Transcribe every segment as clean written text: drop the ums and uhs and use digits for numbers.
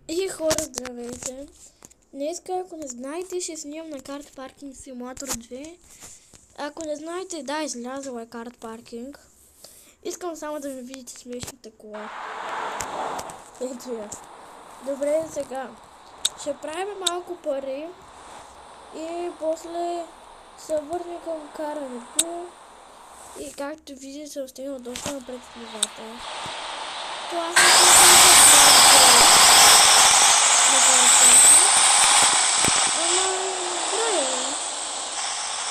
И хора, здравейте! Днеска, ако не знаете, ще снимам на Карт Паркинг Симулатор 2. Ако не знаете, да, излязъл е Карт Паркинг. Искам само да ви видите смешната кола. Ето я. Добре, сега. Ще правим малко пари. И после се върнем към карането. И както видите, се остигнал доста напред в нивата. Това се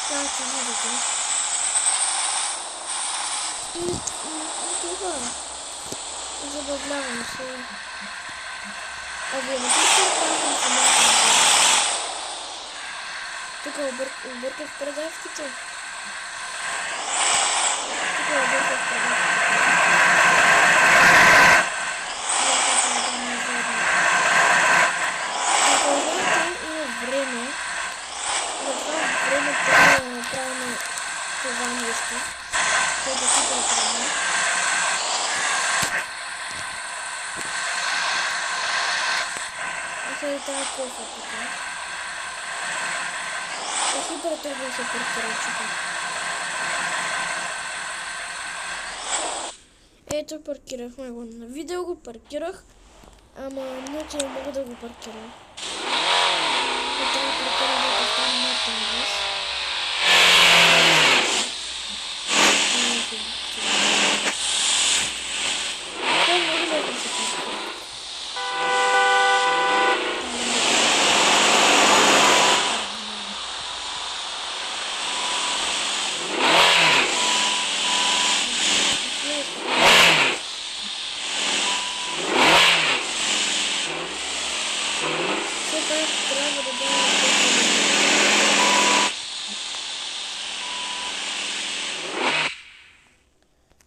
както видите. И това. Забавлявам се. Аблематично правим самата. Тук обърках предавките. Ако знаете, има време. За това време трябва да направим това нещо. Което си правим. И сега тази кофа тук. И супер трудно се паркира чука. Ето паркирахме го. На видео го паркирах, ама иначе не мога да го паркирам. Трябва да паркирам да стане Мартин Бус. Той много лесно се паркира.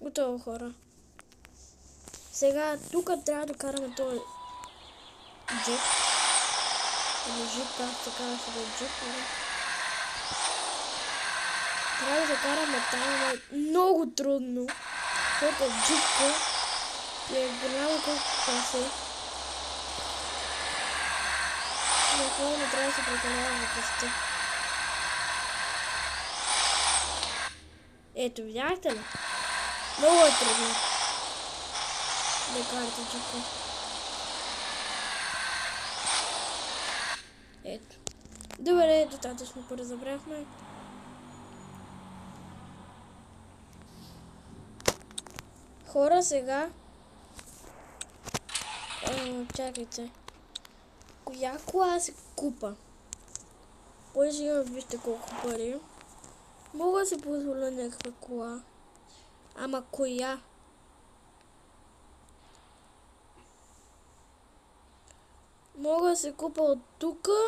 Готово, хора. Сега тук трябва да караме този джип. Или джип, как се казва сега джип. Трябва да караме там, е много трудно. Защото е джипка и е голямо колко касе. Но хора не трябва да се прекалява въпросите. Ето, видяхте ли? Много е трудно да карате джипка. Ето. Добре, достатъчно поразбрахме. Хора, сега... чакайте. Коя кола се купа? Понеже имам, вижте колко пари. Мога да си позволя някаква кола. Ама коя? Мога да се купа от тука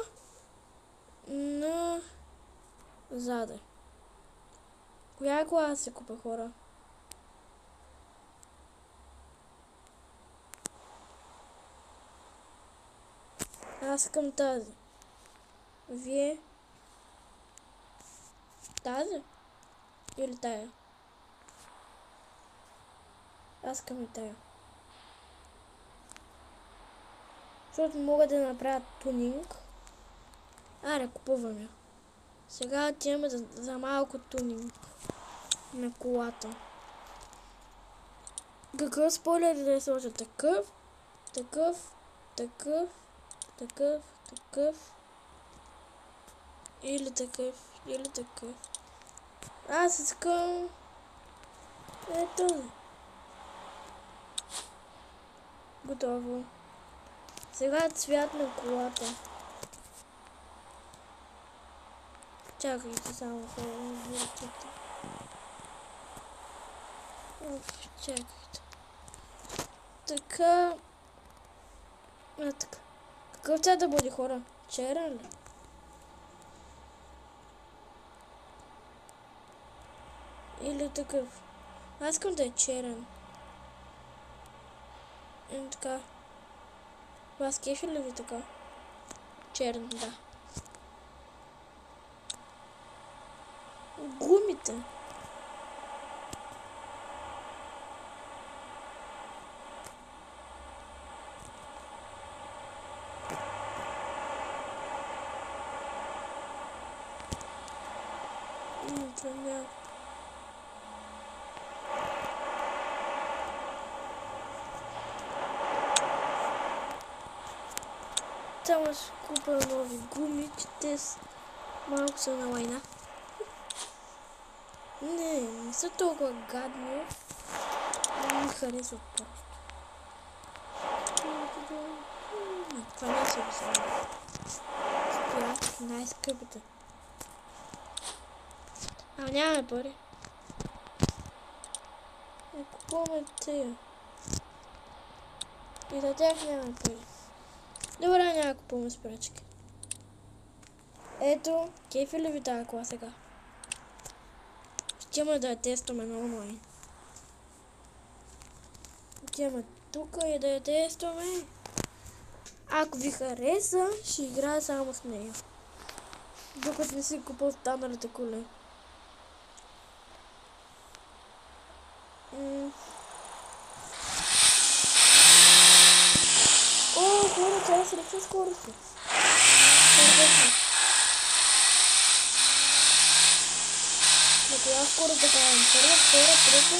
на заде. Коя кола да се купа, хора? Аз искам тази. Вие? Тази? Или тая? Аз искам и тая. Защото мога да направя тунинг. Аре, купувам я. Сега отиваме за малко тунинг на колата. Какъв спойлер да сложа? Такъв, такъв, такъв, такъв, такъв. Или такъв, или такъв. Аз искам... Ето. Готово. Сега цвят на колата. Чакайте само хора. Чакайте. Така. Така. Какъв цвят да бъде, хора? Черен ли? Или такъв? Аз искам да е черен. И така. Вас кефи ли ви така? Черен, да. Гумите. тръгна. Само ще купя нови гуми, че те малко са на лайна. Не са толкова гадни. Не ми харесват просто. Това не се обсъжда. Спира, най-скъпите. Нямаме пари. Купуваме тия. И за тях нямаме пари. Добре, няма да купуваме спречки. Ето, кефи ли ви тази кола сега? Ще да я тестваме на онлайн. Отиваме тук и да я тестваме. Ако ви хареса, ще играя само с нея. Докато не си купа останалите коли. О, хора, тя е срещу скорости. На коя скорост да правим? Първа, втора, трета,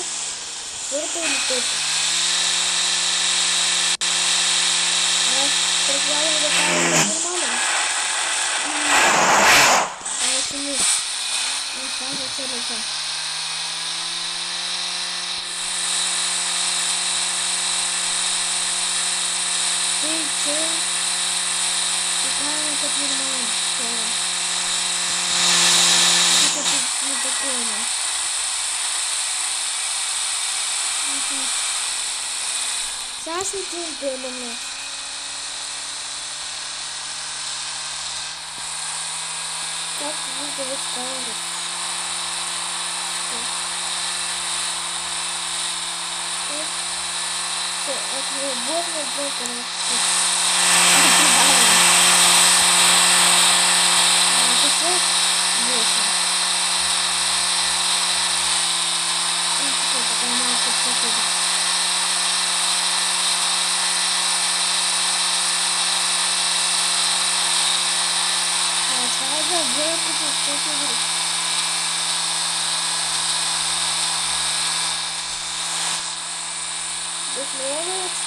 четвърта или пета? Предлагам да правим нормално. Айде ми. Не става целата. Че правим като нормално. Докато не пътуваме. Сега ще отидем гледаме. Както вижда вече камера. Ако не обърна двойка на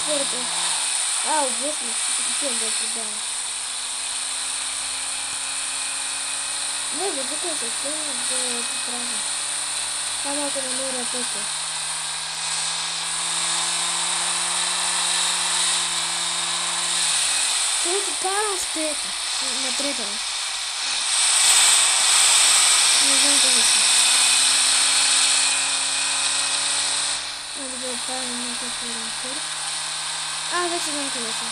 четвърта. Обясни, отивам да я продавам. Не, въздухам се, отивам да я поправя. Това малко намеря пътя. Сега ти карам с пета, на трета. Не знам къде си. Да го правим някакъв рънкър. Вече знам къде съм.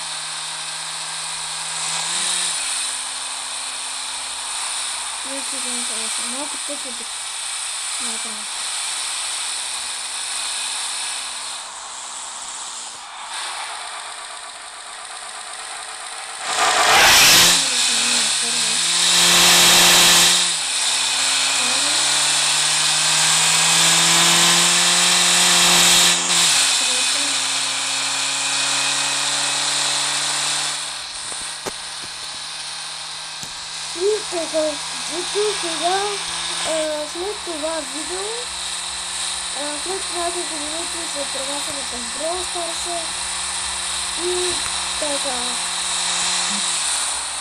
Вече знам къде съм. Малко тъпо да направя. Сега, след това видео, след няколко минути се премахваме към Brawl Stars и така.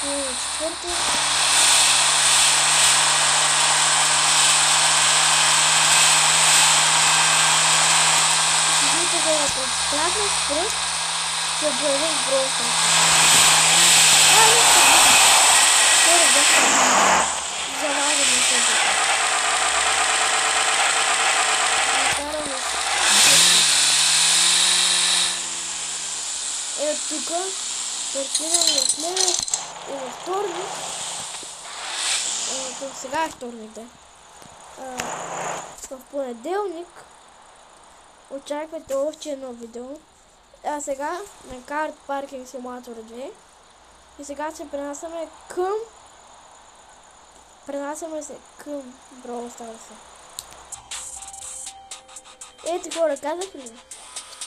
Четвърто. Видите да я представя с пръст, се обявя в Brawl Stars. Залагаме се. Ето тук, стартираме след и във вторник. Сега е вторник, да. В понеделник очаквайте още едно видео. А сега на Car Parking Simulator 2. И сега се пренасяме към Brawl Stars. Ето хора, казах ли?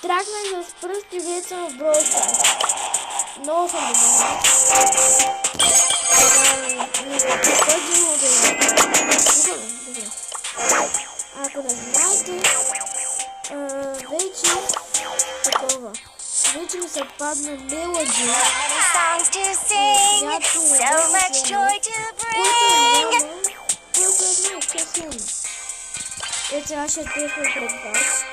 Тракнах с пръсти вече в Brawl Stars. Много съм добър. Не, Ако не знаете, вече такова. Вече ми се падна мелодия, която е най-силно. Е, сега ще тествам пред вас.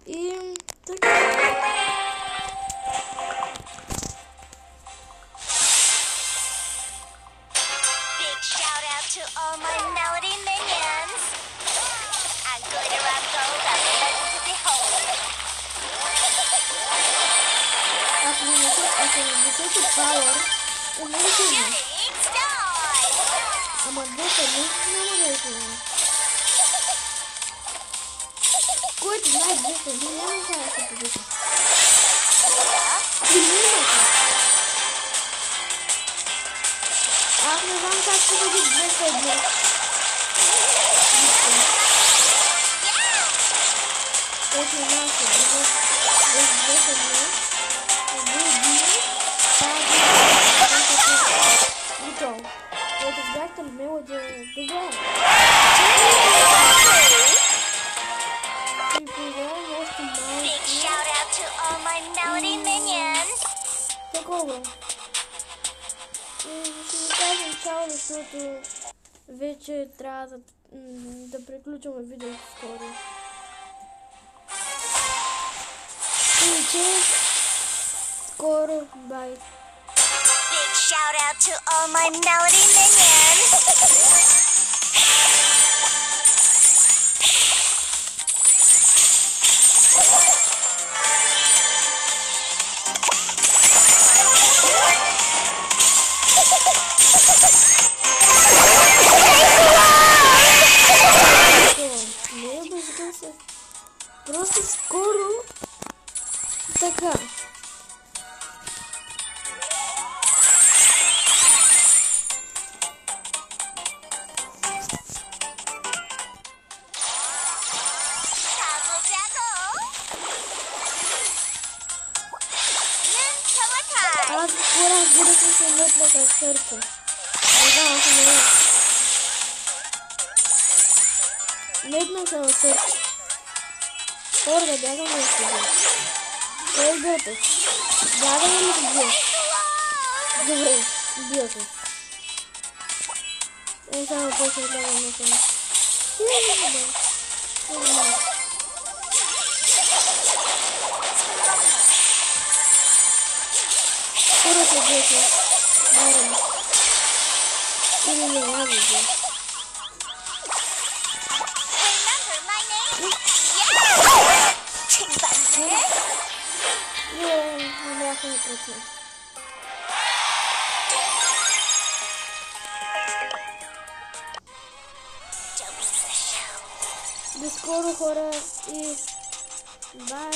И така. To all my melody minions, I'm glitter on gold, I'm ready to behold. Ако не десете пауър, много силно. Ама двете няма да е силно. Който знае двете, няма как да се победи. Аз не знам как ще бъде 2 дни. Ето наши дни. Без 2 дни. Готово. Ето видяхте ли мелодия? Добре. И поиграем още малко. Такова. Ще ви кажем чао, защото вече трябва да приключваме видеото скоро. Иначе, скоро, бай! Big shout out to all my melody minions. Просто скоро така. Аз скоро разбира се метна с сърце. Не знам, ако не е. Метна се на сърце. Скоро да бягам да се бия. Кой е бията? Бягам ли се бия? Добре, бия се. Е, само после да бягам на това. Скоро се бия се. Барам. Или не няма бия. Не бяха на процент. До скоро, хора, и бай!